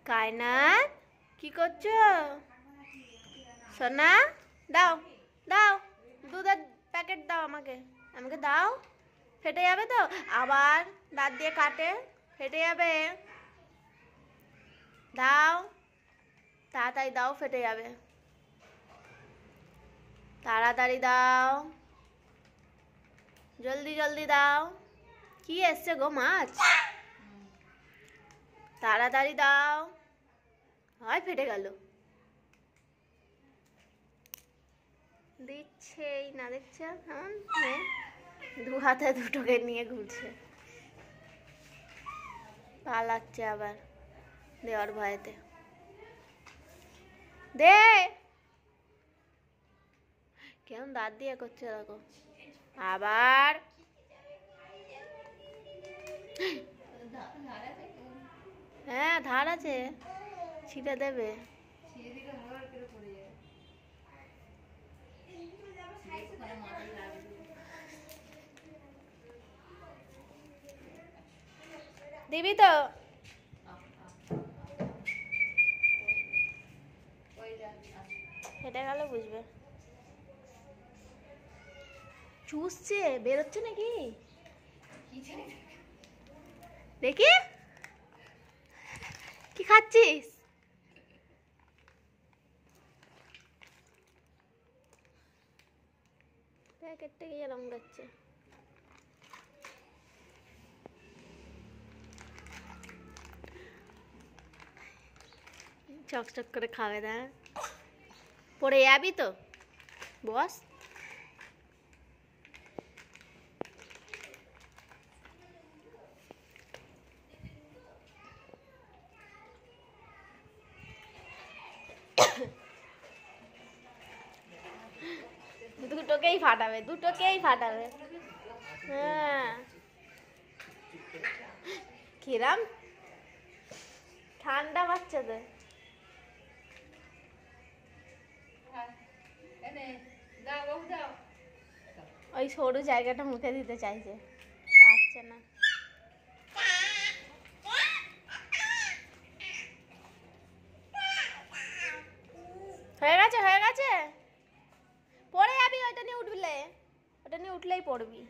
কায়নাত কি করছো সোনা? দাও দাও, দুধের প্যাকেট দাও আমাকে, আমাকে দাও। ফেটে যাবে তো, আবার দাঁত দিয়ে কাটে, ফেটে যাবে। দাও, তাড়াতাড়ি দাও, ফেটে যাবে। তাড়াতাড়ি দাও, জলদি জলদি দাও। কি এসছে গো, মাছ? তাড়াতাড়ি দাও, হয় ফেটে গেল। দিচ্ছেই না, দেখছে দু হাতে দুটোকে নিয়ে ঘুরছে, পালাচ্ছে আবার দেওয়ার ভয়েতে। দে, কেমন দাঁত দিয়ে করছে দেখো। আবার হ্যাঁ, ধার আছে, ছিটে দেবে। দিবি তো? ফেটে গেল বুঝবে। চুষছে, বেরোচ্ছে নাকি দেখি। কি খাচ্ছিস? প্যাকেটটা কি এরকম করছে? চকচক করে খাবে না, পড়ে যাবি তো, বস। দুটোকেই ফাটাবে, দুটোকেই ফাটাবে। হ্যাঁ, কিরাম ঠান্ডা বাচ্চাদের। ওই সরু জায়গাটা মুখে দিতে চাইছে, পারছে না। হয়ে গেছে, হয়ে গেছে, পড়ে যাবি। ওইটা নিয়ে উঠলে, ওটা নিয়ে উঠলেই পড়বি।